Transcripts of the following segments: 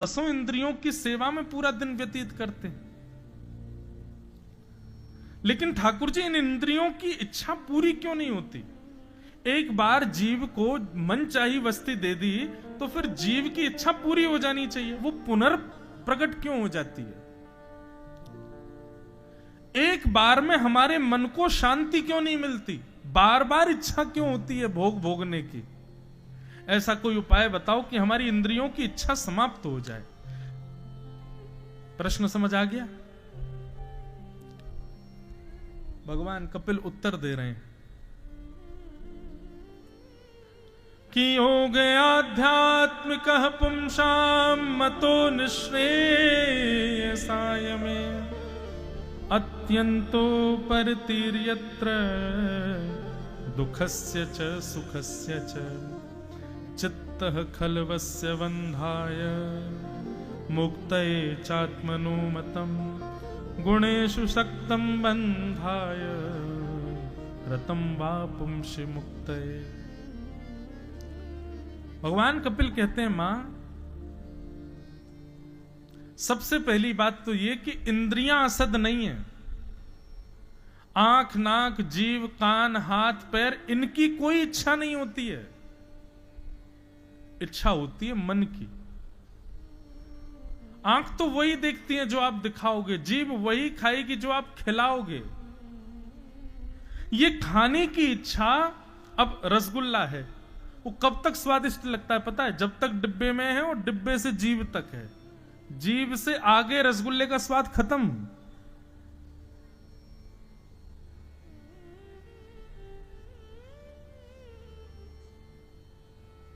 दसों इंद्रियों की सेवा में पूरा दिन व्यतीत करते हैं, लेकिन ठाकुर जी इन इंद्रियों की इच्छा पूरी क्यों नहीं होती? एक बार जीव को मन चाही वस्ती दे दी तो फिर जीव की इच्छा पूरी हो जानी चाहिए, वो पुनर्प्रकट क्यों हो जाती है? एक बार में हमारे मन को शांति क्यों नहीं मिलती? बार बार इच्छा क्यों होती है भोग भोगने की? ऐसा कोई उपाय बताओ कि हमारी इंद्रियों की इच्छा समाप्त हो जाए। प्रश्न समझ आ गया? भगवान कपिल उत्तर दे रहे हैं कि योग आध्यात्मिक पुंसाम मतो निःश्रेयसाय में अत्यंतो परतीर्यत्र दुःखस्य च सुखस्य च चित्तः खल्वस्य बन्धाय मुक्तये चात्मनो मतम् गुणेषु सक्तं बन्धाय रतं वा पुंसि मुक्तये। भगवान कपिल कहते हैं, मां सबसे पहली बात तो यह कि इंद्रियां असद नहीं है। आंख, नाक, जीव, कान, हाथ, पैर, इनकी कोई इच्छा नहीं होती है। इच्छा होती है मन की। आंख तो वही देखती है जो आप दिखाओगे, जीभ वही खाएगी जो आप खिलाओगे। ये खाने की इच्छा, अब रसगुल्ला है, वो कब तक स्वादिष्ट लगता है पता है? जब तक डिब्बे में है और डिब्बे से जीभ तक है। जीभ से आगे रसगुल्ले का स्वाद खत्म।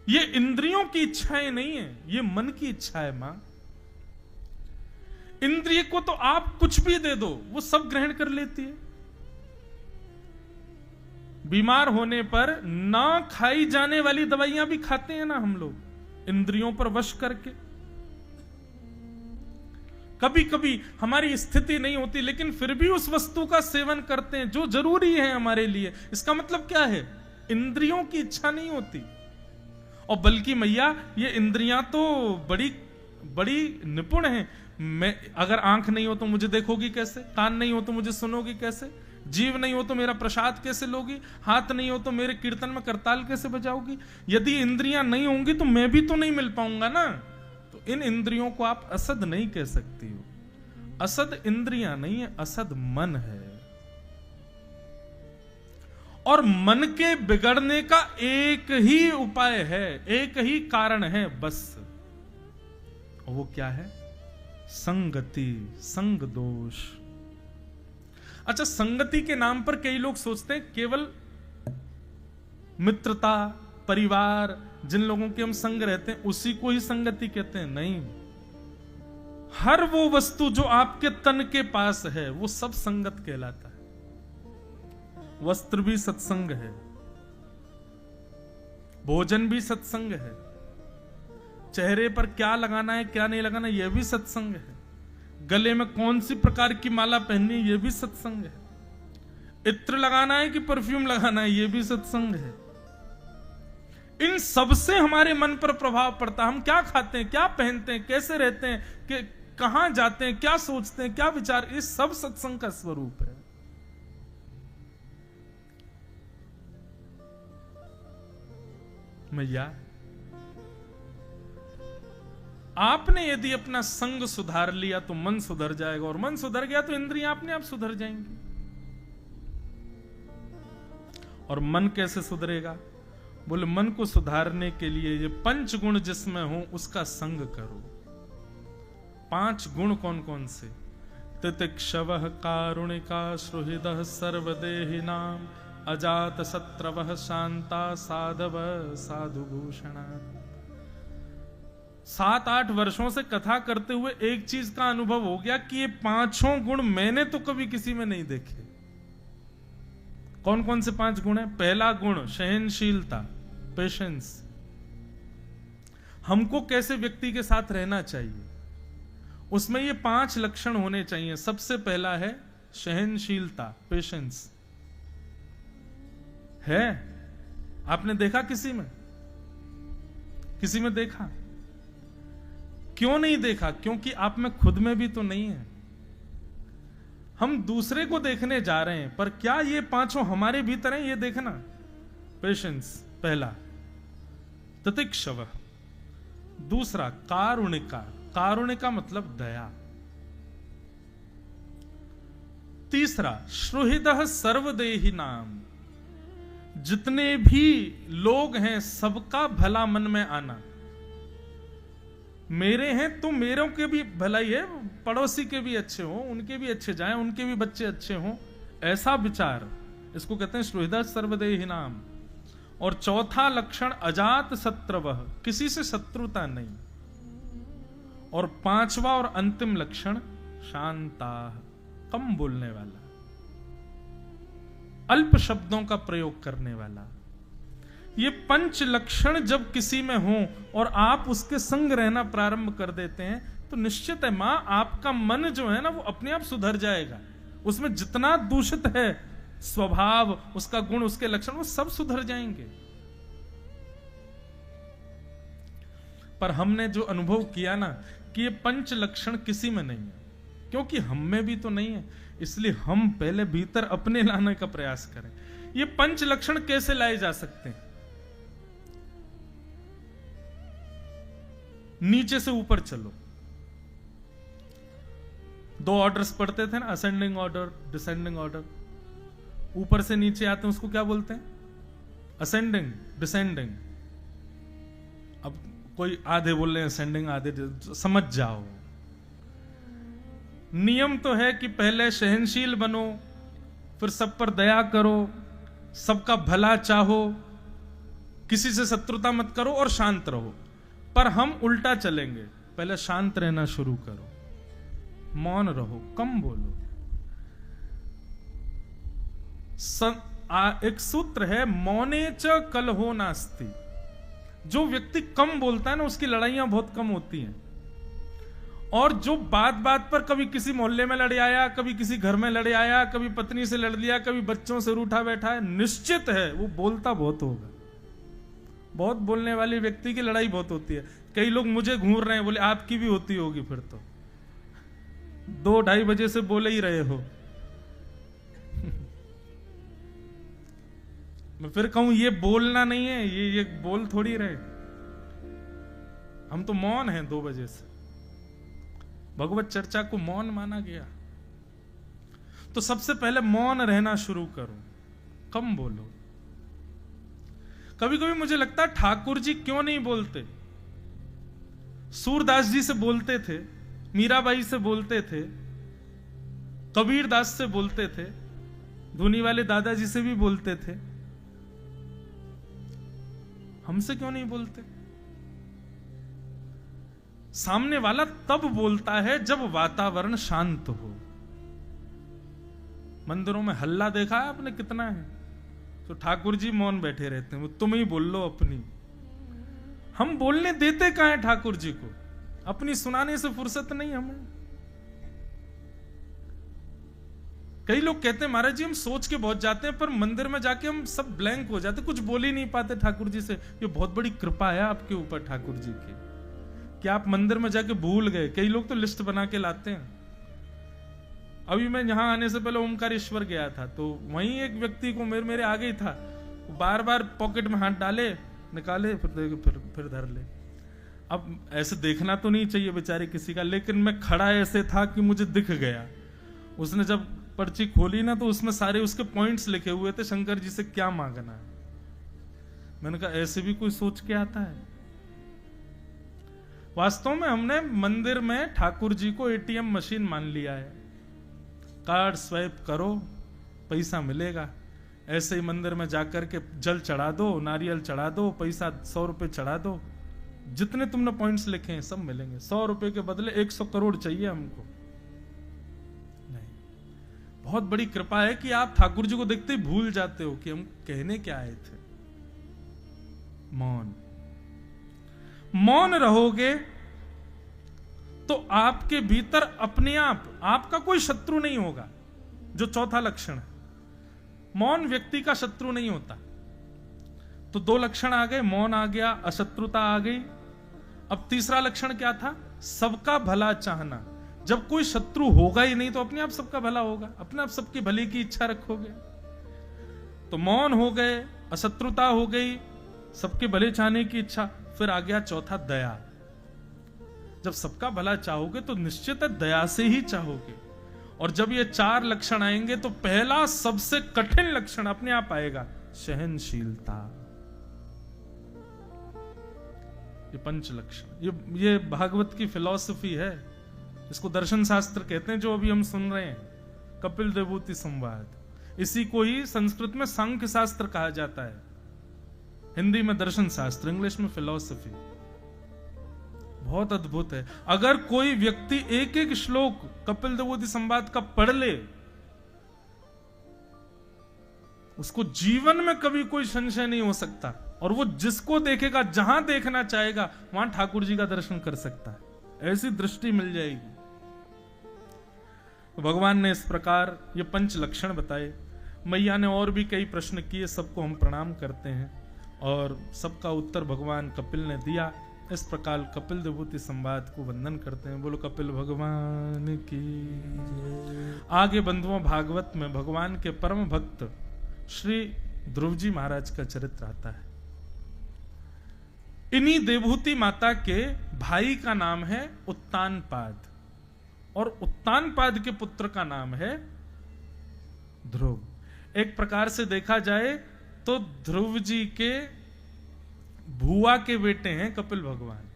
ये इंद्रियों की इच्छाएं नहीं है, ये मन की इच्छा है। मां, इंद्रिय को तो आप कुछ भी दे दो, वो सब ग्रहण कर लेती है। बीमार होने पर ना खाई जाने वाली दवाइयां भी खाते हैं ना हम लोग, इंद्रियों पर वश करके। कभी कभी हमारी स्थिति नहीं होती लेकिन फिर भी उस वस्तु का सेवन करते हैं जो जरूरी है हमारे लिए। इसका मतलब क्या है? इंद्रियों की इच्छा नहीं होती। और बल्कि मैया, ये इंद्रियां तो बड़ी बड़ी निपुण हैं। मैं अगर आंख नहीं हो तो मुझे देखोगी कैसे? कान नहीं हो तो मुझे सुनोगी कैसे? जीव नहीं हो तो मेरा प्रसाद कैसे लोगी? हाथ नहीं हो तो मेरे कीर्तन में करताल कैसे बजाओगी? यदि इंद्रियां नहीं होंगी तो मैं भी तो नहीं मिल पाऊंगा ना। तो इन इंद्रियों को आप असद नहीं कह सकती हो। असद इंद्रियां नहीं है, असद मन है। और मन के बिगड़ने का एक ही उपाय है, एक ही कारण है बस। और वो क्या है? संगति, संग दोष। अच्छा, संगति के नाम पर कई लोग सोचते हैं केवल मित्रता, परिवार, जिन लोगों के हम संग रहते हैं उसी को ही संगति कहते हैं। नहीं, हर वो वस्तु जो आपके तन के पास है वो सब संगत कहलाता है। वस्त्र भी सत्संग है, भोजन भी सत्संग है, चेहरे पर क्या लगाना है क्या नहीं लगाना यह भी सत्संग है, गले में कौन सी प्रकार की माला पहननी है यह भी सत्संग है, इत्र लगाना है कि परफ्यूम लगाना है यह भी सत्संग है। इन सब से हमारे मन पर प्रभाव पड़ता है। हम क्या खाते हैं, क्या पहनते हैं, कैसे रहते हैं, कि कहां जाते हैं, क्या सोचते हैं, क्या विचार, ये सब सत्संग का स्वरूप है। मैया, आपने यदि अपना संग सुधार लिया तो मन सुधर जाएगा, और मन सुधर गया तो इंद्रियां अपने आप सुधर जाएंगी। और मन कैसे सुधरेगा? बोले, मन को सुधारने के लिए ये 5 गुण जिसमें हो उसका संग करो। 5 गुण कौन कौन से? तितिक्षवः कारुणिका सुहृदः सर्वदेहिनां अजात शत्रवः शांता साधव साधुभूषणा। 7-8 वर्षों से कथा करते हुए एक चीज का अनुभव हो गया कि ये 5 गुण मैंने तो कभी किसी में नहीं देखे। कौन कौन से 5 गुण है? पहला गुण सहनशीलता, पेशेंस। हमको कैसे व्यक्ति के साथ रहना चाहिए, उसमें ये 5 लक्षण होने चाहिए। सबसे पहला है सहनशीलता, पेशेंस। है? आपने देखा किसी में? किसी में देखा? क्यों नहीं देखा? क्योंकि आप में खुद में भी तो नहीं है। हम दूसरे को देखने जा रहे हैं, पर क्या ये पांचों हमारे भीतर हैं, ये देखना। पेशेंस पहला, तितिक्षव दूसरा, कारुणिका, कारुणिका मतलब दया, तीसरा श्रुहृदः सर्वदेहि नाम, जितने भी लोग हैं सबका भला मन में आना। मेरे हैं तो मेरों के भी भलाई है, पड़ोसी के भी अच्छे हो, उनके भी अच्छे जाएं, उनके भी बच्चे अच्छे हों, ऐसा विचार, इसको कहते हैं श्रुहृदः सर्वदेहि नाम। और चौथा लक्षण अजात शत्रवः, किसी से शत्रुता नहीं। और पांचवा और अंतिम लक्षण शांता, कम बोलने वाला, अल्प शब्दों का प्रयोग करने वाला। ये पंच लक्षण जब किसी में हो और आप उसके संग रहना प्रारंभ कर देते हैं तो निश्चित है मां, आपका मन जो है ना वो अपने आप सुधर जाएगा। उसमें जितना दूषित है स्वभाव, उसका गुण, उसके लक्षण, वो सब सुधर जाएंगे। पर हमने जो अनुभव किया ना कि ये पंच लक्षण किसी में नहीं है, क्योंकि हम में भी तो नहीं है, इसलिए हम पहले भीतर अपने लाने का प्रयास करें। ये पंच लक्षण कैसे लाए जा सकते हैं? नीचे से ऊपर चलो। 2 ऑर्डर्स पढ़ते थे ना, असेंडिंग ऑर्डर, डिसेंडिंग ऑर्डर। ऊपर से नीचे आते हैं उसको क्या बोलते हैं? Ascending, descending. अब कोई आधे बोल रहे हैं असेंडिंग, आधे, समझ जाओ। नियम तो है कि पहले सहनशील बनो, फिर सब पर दया करो, सबका भला चाहो, किसी से शत्रुता मत करो और शांत रहो। पर हम उल्टा चलेंगे, पहले शांत रहना शुरू करो, मौन रहो, कम बोलो। एक सूत्र है, मौने च कलहो नास्ति। जो व्यक्ति कम बोलता है ना उसकी लड़ाइयां बहुत कम होती हैं। और जो बात बात पर कभी किसी मोहल्ले में लड़ आया, कभी किसी घर में लड़ आया, कभी पत्नी से लड़ लिया, कभी बच्चों से रूठा बैठा है, निश्चित है वो बोलता बहुत होगा। बहुत बोलने वाले व्यक्ति की लड़ाई बहुत होती है। कई लोग मुझे घूर रहे हैं, बोले आपकी भी होती होगी फिर तो, 2-2:30 बजे से बोले ही रहे हो। मैं फिर कहूं ये बोलना नहीं है, ये बोल थोड़ी रहे। हम तो मौन हैं 2 बजे से। भगवत चर्चा को मौन माना गया। तो सबसे पहले मौन रहना शुरू करो, कम बोलो। कभी कभी मुझे लगता है ठाकुर जी क्यों नहीं बोलते? सूरदास जी से बोलते थे, मीराबाई से बोलते थे, कबीर दास से बोलते थे, धुनी वाले दादाजी से भी बोलते थे, हमसे क्यों नहीं बोलते? सामने वाला तब बोलता है जब वातावरण शांत हो। मंदिरों में हल्ला देखा है आपने कितना है? तो ठाकुर जी मौन बैठे रहते हैं, तुम ही बोल लो अपनी। हम बोलने देते कहां है ठाकुर जी को? अपनी सुनाने से फुर्सत नहीं हमें। कई लोग कहते हैं महाराज जी हम सोच के बहुत जाते हैं, पर मंदिर में जाके हम सब ब्लैंक हो जाते, कुछ बोल ही नहीं पाते ठाकुर जी से। ये बहुत बड़ी कृपा है आपके ऊपर ठाकुर जी की, कि आप मंदिर में जाके भूल गए। कई लोग तो लिस्ट बना के लाते हैं। अभी मैं यहां आने से पहले ओमकारेश्वर गया था, तो वहीं एक व्यक्ति को मेरे आगे ही था, बार बार पॉकेट में हाथ डाले, निकाले, फिर धर ले। अब ऐसे देखना तो नहीं चाहिए बेचारे किसी का, लेकिन मैं खड़ा ऐसे था कि मुझे दिख गया। उसने जब पर्ची खोली ना तो उसमें सारे उसके पॉइंट्स लिखे हुए थे, शंकर जी से क्या मांगना है। मैंने कहा ऐसे भी कोई सोच के आता है? वास्तव में हमने मंदिर में ठाकुर जी को एटीएम मशीन मान लिया है। कार्ड स्वाइप करो, पैसा मिलेगा। ऐसे ही मंदिर में जाकर के जल चढ़ा दो, नारियल चढ़ा दो, पैसा 100 रुपए चढ़ा दो, जितने तुमने पॉइंट्स लिखे हैं सब मिलेंगे। 100 रुपए के बदले 100 करोड़ चाहिए हमको? नहीं। बहुत बड़ी कृपा है कि आप ठाकुर जी को देखते ही भूल जाते हो कि हम कहने क्या आए थे। मौन, मौन रहोगे तो आपके भीतर अपने आप आपका कोई शत्रु नहीं होगा, जो चौथा लक्षण है। मौन व्यक्ति का शत्रु नहीं होता। तो 2 लक्षण आ गए, मौन आ गया, अशत्रुता आ गई। अब तीसरा लक्षण क्या था? सबका भला चाहना। जब कोई शत्रु होगा ही नहीं तो अपने आप सबका भला होगा, अपने आप सबके भले की इच्छा रखोगे। तो मौन हो गए, अशत्रुता हो गई, सबके भले चाहने की इच्छा। फिर आ गया चौथा, दया। जब सबका भला चाहोगे तो निश्चित है दया से ही चाहोगे। और जब ये 4 लक्षण आएंगे तो पहला सबसे कठिन लक्षण अपने आप आएगा, सहनशीलता। ये 5 लक्षण, ये भागवत की फिलॉसफी है, इसको दर्शन शास्त्र कहते हैं, जो अभी हम सुन रहे हैं, कपिल देवभूति संवाद। इसी को ही संस्कृत में सांख्य शास्त्र कहा जाता है, हिंदी में दर्शन शास्त्र, इंग्लिश में फिलॉसफी। बहुत अद्भुत है। अगर कोई व्यक्ति एक एक श्लोक कपिल देवभूति संवाद का पढ़ ले, उसको जीवन में कभी कोई संशय नहीं हो सकता, और वो जिसको देखेगा, जहां देखना चाहेगा, वहां ठाकुर जी का दर्शन कर सकता है, ऐसी दृष्टि मिल जाएगी। तो भगवान ने इस प्रकार ये 5 लक्षण बताए। मैया ने और भी कई प्रश्न किए, सबको हम प्रणाम करते हैं, और सबका उत्तर भगवान कपिल ने दिया। इस प्रकार कपिल देवभूति संवाद को वंदन करते हैं। बोलो कपिल भगवान की। आगे बंधुओं, भागवत में भगवान के परम भक्त श्री ध्रुव जी महाराज का चरित्र आता है। इन्हीं देवभूति माता के भाई का नाम है उत्तानपाद, और उत्तानपाद के पुत्र का नाम है ध्रुव। एक प्रकार से देखा जाए तो ध्रुव जी के भुआ के बेटे हैं कपिल भगवान।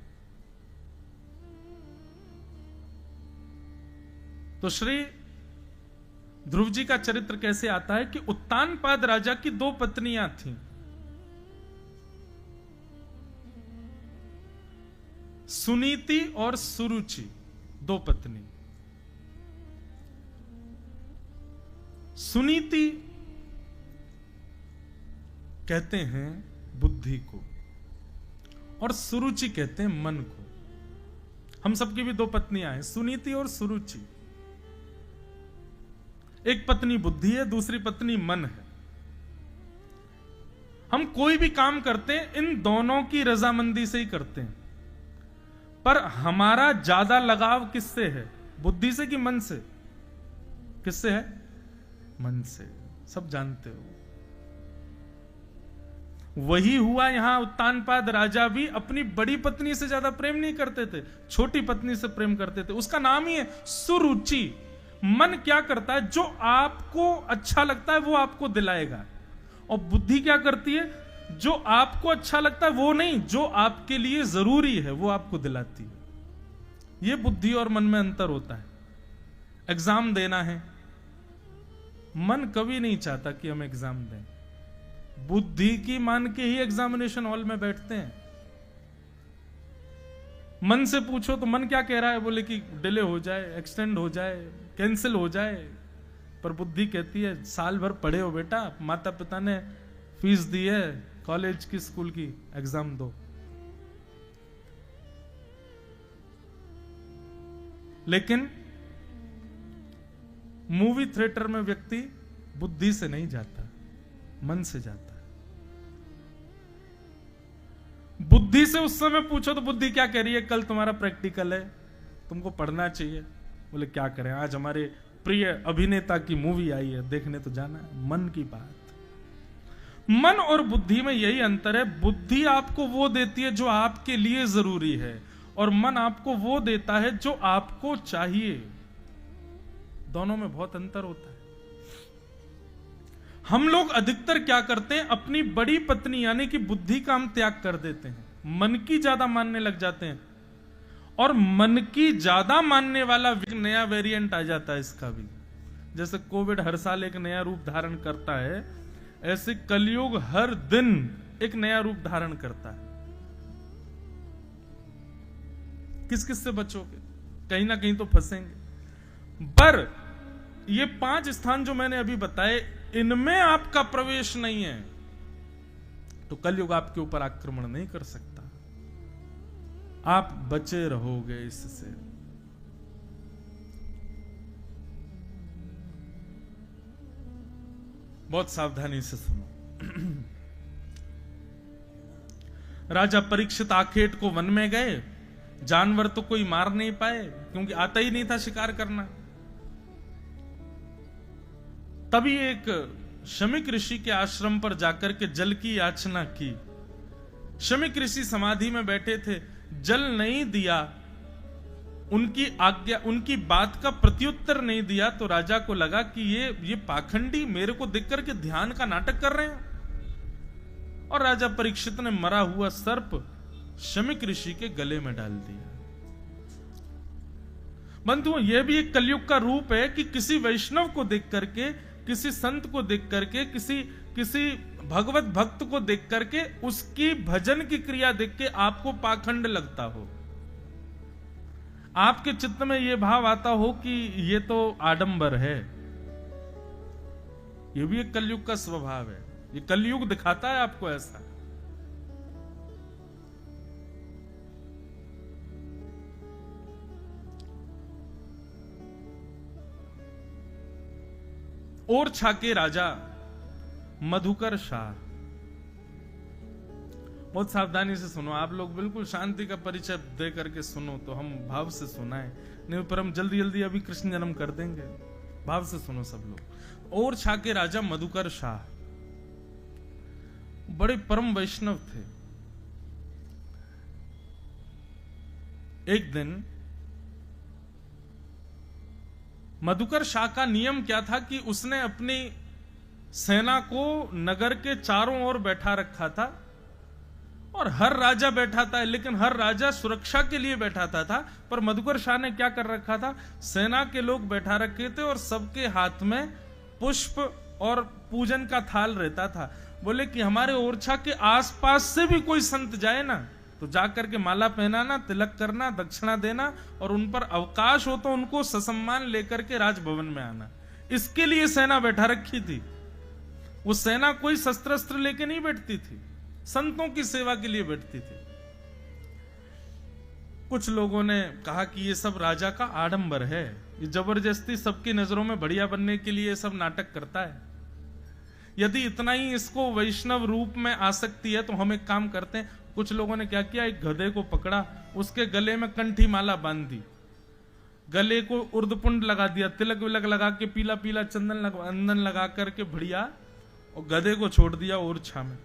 तो श्री ध्रुव जी का चरित्र कैसे आता है कि उत्तानपाद राजा की 2 पत्नियां थीं। सुनीति और सुरुचि, 2 पत्नी। सुनीति कहते हैं बुद्धि को, और सुरुचि कहते हैं मन को। हम सबकी भी 2 पत्नियां हैं, सुनीति और सुरुचि। एक पत्नी बुद्धि है, दूसरी पत्नी मन है। हम कोई भी काम करते हैं इन दोनों की रजामंदी से ही करते हैं, पर हमारा ज्यादा लगाव किससे है, बुद्धि से कि मन से? किससे है? मन से। सब जानते हो। वही हुआ यहां। उत्तानपाद राजा भी अपनी बड़ी पत्नी से ज्यादा प्रेम नहीं करते थे, छोटी पत्नी से प्रेम करते थे। उसका नाम ही है सुरुचि। मन क्या करता है? जो आपको अच्छा लगता है वो आपको दिलाएगा। और बुद्धि क्या करती है? जो आपको अच्छा लगता है वो नहीं, जो आपके लिए जरूरी है वो आपको दिलाती है। ये बुद्धि और मन में अंतर होता है। एग्जाम देना है, मन कभी नहीं चाहता कि हम एग्जाम दें, बुद्धि की मान के ही एग्जामिनेशन हॉल में बैठते हैं। मन से पूछो तो मन क्या कह रहा है? बोले कि डिले हो जाए, एक्सटेंड हो जाए, कैंसिल हो जाए। पर बुद्धि कहती है साल भर पढ़े हो बेटा, माता पिता ने फीस दी है कॉलेज की, स्कूल की, एग्जाम दो। लेकिन मूवी थिएटर में व्यक्ति बुद्धि से नहीं जाता, मन से जाता है। बुद्धि से उस समय पूछो तो बुद्धि क्या कह रही है? कल तुम्हारा प्रैक्टिकल है, तुमको पढ़ना चाहिए। बोले क्या करें, आज हमारे प्रिय अभिनेता की मूवी आई है, देखने तो जाना है। मन की बात। मन और बुद्धि में यही अंतर है। बुद्धि आपको वो देती है जो आपके लिए जरूरी है, और मन आपको वो देता है जो आपको चाहिए। दोनों में बहुत अंतर होता है। हम लोग अधिकतर क्या करते हैं? अपनी बड़ी पत्नी यानी कि बुद्धि का हम त्याग कर देते हैं, मन की ज्यादा मानने लग जाते हैं। और मन की ज्यादा मानने वाला नया वेरिएंट आ जाता है इसका भी। जैसे कोविड हर साल एक नया रूप धारण करता है, ऐसे कलयुग हर दिन एक नया रूप धारण करता है। किस किस से बचोगे? कहीं ना कहीं तो फंसेंगे। पर ये 5 स्थान जो मैंने अभी बताए, इनमें आपका प्रवेश नहीं है तो कलयुग आपके ऊपर आक्रमण नहीं कर सकता। आप बचे रहोगे इससे। बहुत सावधानी से सुनो। राजा परीक्षित आखेट को वन में गए। जानवर तो कोई मार नहीं पाए क्योंकि आता ही नहीं था शिकार करना। तभी एक शमीक ऋषि के आश्रम पर जाकर के जल की याचना की। शमीक ऋषि समाधि में बैठे थे, जल नहीं दिया, उनकी आज्ञा, उनकी बात का प्रत्युत्तर नहीं दिया, तो राजा को लगा कि ये पाखंडी मेरे को देख करके ध्यान का नाटक कर रहे हैं। और राजा परीक्षित ने मरा हुआ सर्प शमीक ऋषि के गले में डाल दिया। बंधुओं, यह भी एक कलयुग का रूप है कि किसी वैष्णव को देख करके, किसी संत को देख करके, किसी भगवत भक्त को देख करके, उसकी भजन की क्रिया देख के आपको पाखंड लगता हो, आपके चित्त में यह भाव आता हो कि ये तो आडंबर है। यह भी एक कलयुग का स्वभाव है। ये कलयुग दिखाता है आपको ऐसा। ओरछा के राजा मधुकर शाह, बहुत सावधानी से सुनो आप लोग, बिल्कुल शांति का परिचय दे करके सुनो, तो हम भाव से सुनाएं, नहीं पर हम जल्दी जल्दी अभी कृष्ण जन्म कर देंगे। भाव से सुनो सब लोग। ओरछा के राजा मधुकर शाह बड़े परम वैष्णव थे। एक दिन मधुकर शाह का नियम क्या था कि उसने अपनी सेना को नगर के चारों ओर बैठा रखा था, और हर राजा बैठा था, लेकिन हर राजा सुरक्षा के लिए बैठाता था। पर मधुकर शाह ने क्या कर रखा था, सेना के लोग बैठा रखे थे और सबके हाथ में पुष्प और पूजन का थाल रहता था। बोले कि हमारे ओरछा के आसपास से भी कोई संत जाए ना, तो जाकर के माला पहनाना, तिलक करना, दक्षिणा देना, और उन पर अवकाश हो तो उनको ससम्मान लेकर के राजभवन में आना। इसके लिए सेना बैठा रखी थी। वो सेना कोई शस्त्र अस्त्र लेके नहीं बैठती थी, संतों की सेवा के लिए बैठती थी। कुछ लोगों ने कहा कि ये सब राजा का आडंबर है, ये जबरदस्ती सबकी नजरों में बढ़िया बनने के लिए सब नाटक करता है। यदि इतना ही इसको वैष्णव रूप में आसक्ति है तो हम एक काम करते हैं। कुछ लोगों ने क्या किया, एक गधे को पकड़ा, उसके गले में कंठी माला बांध दी, गले को उर्दपुंड लगा दिया, तिलक विलक लगा के, पीला पीला चंदन लगा करके बढ़िया, और गधे को छोड़ दिया ओरछा में।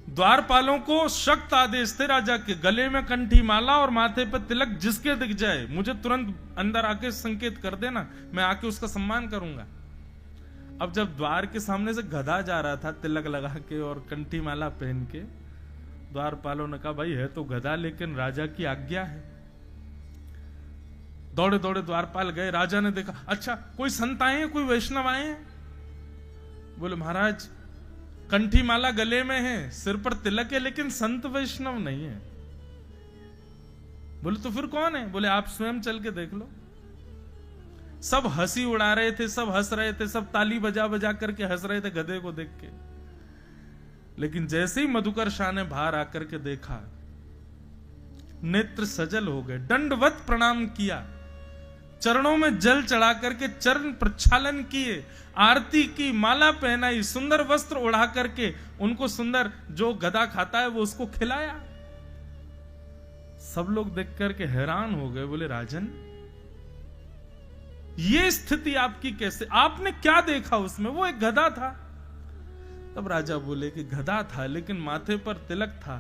द्वारपालों को सख्त आदेश थे राजा के, गले में कंठी माला और माथे पर तिलक जिसके दिख जाए मुझे तुरंत अंदर आके संकेत कर देना, मैं आके उसका सम्मान करूंगा। अब जब द्वार के सामने से गधा जा रहा था तिलक लगा के और कंठी माला पहन के, द्वारपालों ने कहा भाई है तो गधा, लेकिन राजा की आज्ञा है। दौड़े दौड़े द्वारपाल गए, राजा ने देखा, अच्छा कोई संत आए हैं, कोई वैष्णव आए हैं? बोले महाराज कंठी माला गले में है, सिर पर तिलक है, लेकिन संत वैष्णव नहीं है। बोले तो फिर कौन है? बोले आप स्वयं चल के देख लो। सब हंसी उड़ा रहे थे, सब हंस रहे थे, सब ताली बजा बजा करके हंस रहे थे गधे को देख के। लेकिन जैसे ही मधुकर शाह ने बाहर आकर के देखा, नेत्र सजल हो गए, दंडवत प्रणाम किया, चरणों में जल चढ़ा करके चरण प्रक्षालन किए, आरती की, माला पहनाई, सुंदर वस्त्र उड़ा करके उनको सुंदर जो गधा खाता है वो उसको खिलाया। सब लोग देख करके हैरान हो गए, बोले राजन ये स्थिति आपकी कैसे, आपने क्या देखा उसमें? वो एक गधा था। तब राजा बोले कि गधा था लेकिन माथे पर तिलक था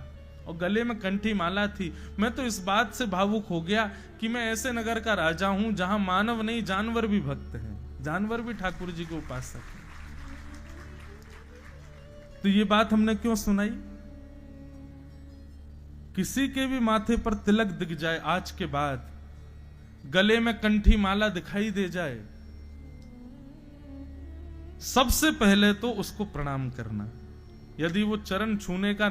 और गले में कंठी माला थी। मैं तो इस बात से भावुक हो गया कि मैं ऐसे नगर का राजा हूं जहां मानव नहीं जानवर भी भक्त हैं, जानवर भी ठाकुर जी के उपासक हैं। तो ये बात हमने क्यों सुनाई? किसी के भी माथे पर तिलक दिख जाए, आज के बाद गले में कंठी माला दिखाई दे जाए, सबसे पहले तो उसको प्रणाम करना। यदि वो चरण छूने का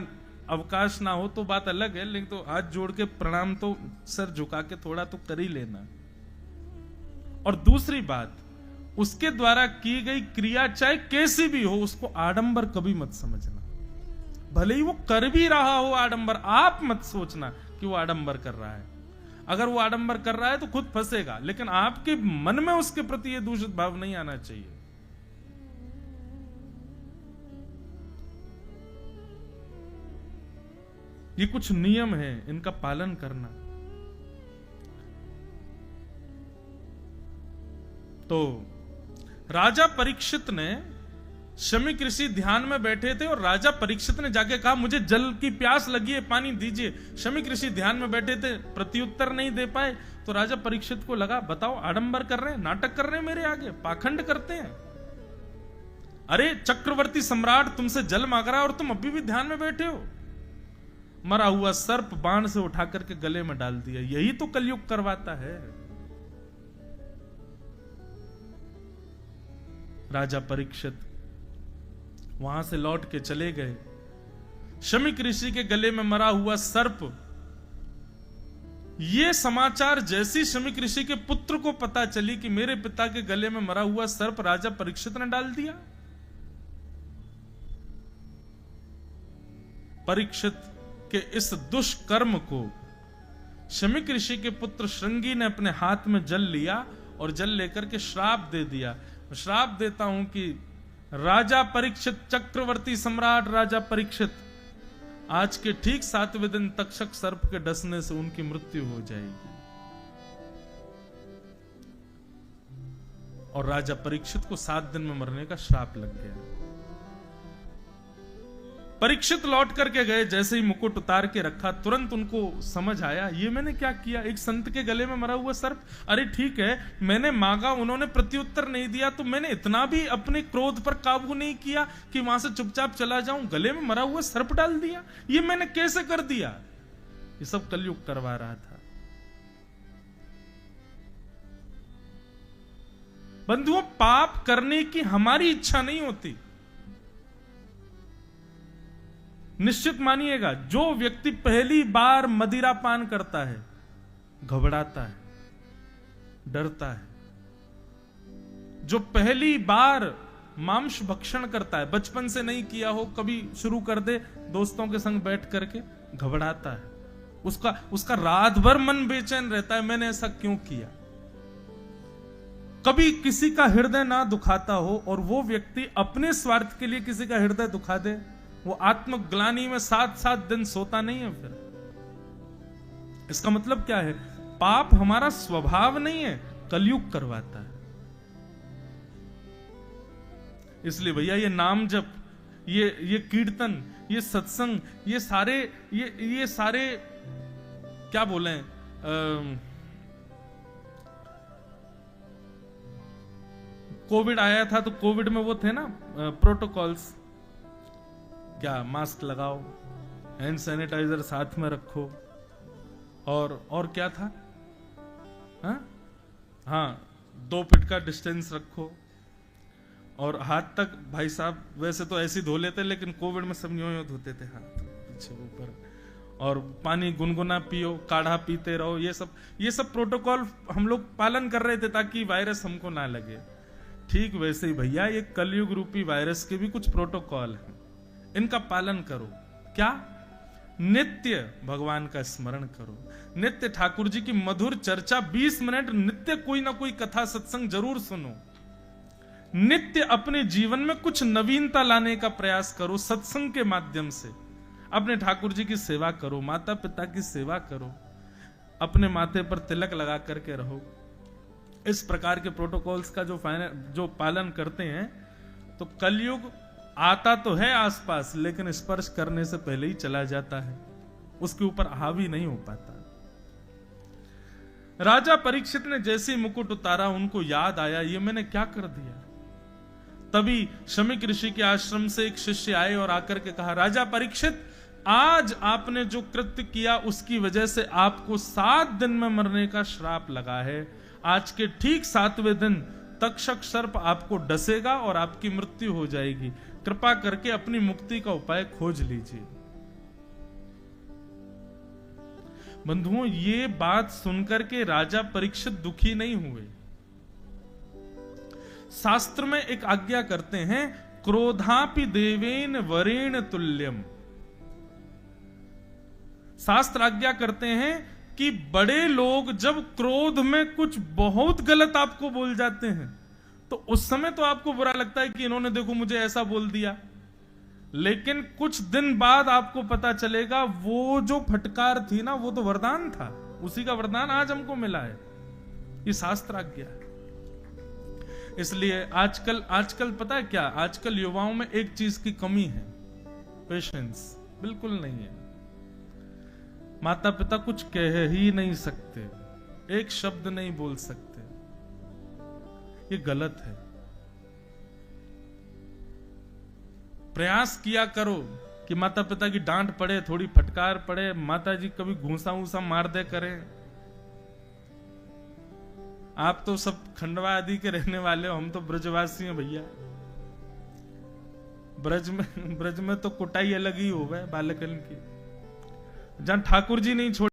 अवकाश ना हो तो बात अलग है, लेकिन तो हाथ जोड़ के प्रणाम तो सर झुका के थोड़ा तो कर ही लेना। और दूसरी बात, उसके द्वारा की गई क्रिया चाहे कैसी भी हो, उसको आडंबर कभी मत समझना। भले ही वो कर भी रहा हो आडंबर, आप मत सोचना कि वो आडंबर कर रहा है। अगर वो आडंबर कर रहा है तो खुद फंसेगा, लेकिन आपके मन में उसके प्रति ये दूषित भाव नहीं आना चाहिए। ये कुछ नियम है, इनका पालन करना। तो राजा परीक्षित ने, शमीक ऋषि ध्यान में बैठे थे और राजा परीक्षित ने जाके कहा मुझे जल की प्यास लगी है, पानी दीजिए। शमीक ऋषि ध्यान में बैठे थे, प्रत्युत्तर नहीं दे पाए। तो राजा परीक्षित को लगा बताओ आडंबर कर रहे हैं, नाटक कर रहे हैं मेरे आगे, पाखंड करते हैं। अरे चक्रवर्ती सम्राट तुमसे जल मांग रहा है और तुम अभी भी ध्यान में बैठे हो। मरा हुआ सर्प बाण से उठा करके गले में डाल दिया। यही तो कलयुग करवाता है। राजा परीक्षित वहां से लौट के चले गए। शमीक ऋषि के गले में मरा हुआ सर्प, ये समाचार जैसी शमीक ऋषि के पुत्र को पता चली कि मेरे पिता के गले में मरा हुआ सर्प राजा परीक्षित ने डाल दिया। परीक्षित के इस दुष्कर्म को शमीक ऋषि के पुत्र श्रृंगी ने अपने हाथ में जल लिया और जल लेकर के श्राप दे दिया। श्राप देता हूं कि राजा परीक्षित, चक्रवर्ती सम्राट राजा परीक्षित, आज के ठीक 7वें दिन तक्षक सर्प के डसने से उनकी मृत्यु हो जाएगी। और राजा परीक्षित को 7 दिन में मरने का श्राप लग गया। परीक्षित लौट करके गए, जैसे ही मुकुट उतार के रखा तुरंत उनको समझ आया ये मैंने क्या किया, एक संत के गले में मरा हुआ सर्प। अरे ठीक है, मैंने मांगा, उन्होंने प्रत्युत्तर नहीं दिया, तो मैंने इतना भी अपने क्रोध पर काबू नहीं किया कि वहां से चुपचाप चला जाऊं, गले में मरा हुआ सर्प डाल दिया। ये मैंने कैसे कर दिया? ये सब कलयुग करवा रहा था। बंधुओं, पाप करने की हमारी इच्छा नहीं होती। निश्चित मानिएगा, जो व्यक्ति पहली बार मदिरा पान करता है घबराता है, डरता है। जो पहली बार मांस भक्षण करता है, बचपन से नहीं किया हो, कभी शुरू कर दे दोस्तों के संग बैठ करके, घबराता है। उसका रात भर मन बेचैन रहता है, मैंने ऐसा क्यों किया। कभी किसी का हृदय ना दुखाता हो और वो व्यक्ति अपने स्वार्थ के लिए किसी का हृदय दुखा दे, वो आत्मग्लानि में 7-7 दिन सोता नहीं है। फिर इसका मतलब क्या है? पाप हमारा स्वभाव नहीं है, कलयुग करवाता है। इसलिए भैया ये नाम जप, ये कीर्तन, ये सत्संग, ये सारे क्या बोले, कोविड आया था तो कोविड में वो थे ना प्रोटोकॉल्स, क्या मास्क लगाओ, हैंड सैनिटाइजर साथ में रखो, और क्या था, हाँ 2 फीट का डिस्टेंस रखो, और हाथ तक भाई साहब वैसे तो ऐसे धो लेते, लेकिन कोविड में सब यूं धोते थे हाथ पीछे ऊपर, और पानी गुनगुना पियो, काढ़ा पीते रहो। ये सब प्रोटोकॉल हम लोग पालन कर रहे थे ताकि वायरस हमको ना लगे। ठीक वैसे ही भैया ये कलयुग रूपी वायरस के भी कुछ प्रोटोकॉल हैं, इनका पालन करो। क्या? नित्य भगवान का स्मरण करो, नित्य ठाकुर जी की मधुर चर्चा 20 मिनट, नित्य कोई ना कोई कथा सत्संग जरूर सुनो। नित्य अपने जीवन में कुछ नवीनता लाने का प्रयास करो, सत्संग के माध्यम से अपने ठाकुर जी की सेवा करो, माता पिता की सेवा करो, अपने माथे पर तिलक लगा करके रहो। इस प्रकार के प्रोटोकॉल्स का जो पालन करते हैं तो कलयुग आता तो है आसपास, लेकिन स्पर्श करने से पहले ही चला जाता है, उसके ऊपर हावी नहीं हो पाता। राजा परीक्षित ने जैसे ही मुकुट उतारा, उनको याद आया ये मैंने क्या कर दिया। तभी शमीक ऋषि के आश्रम से एक शिष्य आए और आकर के कहा, राजा परीक्षित, आज आपने जो कृत्य किया उसकी वजह से आपको 7 दिन में मरने का श्राप लगा है। आज के ठीक 7वें दिन तक्षक सर्प आपको डसेगा और आपकी मृत्यु हो जाएगी। कृपा करके अपनी मुक्ति का उपाय खोज लीजिए। बंधुओं, ये बात सुनकर के राजा परीक्षित दुखी नहीं हुए। शास्त्र में एक आज्ञा करते हैं, क्रोधापि देवेन वरेण तुल्यम। शास्त्र आज्ञा करते हैं कि बड़े लोग जब क्रोध में कुछ बहुत गलत आपको बोल जाते हैं तो उस समय तो आपको बुरा लगता है कि इन्होंने देखो मुझे ऐसा बोल दिया, लेकिन कुछ दिन बाद आपको पता चलेगा वो जो फटकार थी ना, वो तो वरदान था। उसी का वरदान आज हमको मिला है, ये शास्त्राज्ञा है। इसलिए आजकल पता है क्या, आजकल युवाओं में एक चीज की कमी है, पेशेंस बिल्कुल नहीं है। माता पिता कुछ कह ही नहीं सकते, एक शब्द नहीं बोल सकते, ये गलत है। प्रयास किया करो कि माता पिता की डांट पड़े, थोड़ी फटकार पड़े, माता जी कभी घूसा वूसा मार दे करें। आप तो सब खंडवा आदि के रहने वाले हो, हम तो ब्रजवासी हैं भैया। ब्रज में तो कुटाई अलग ही हो गए बालकन की, जहां ठाकुर जी नहीं छोड़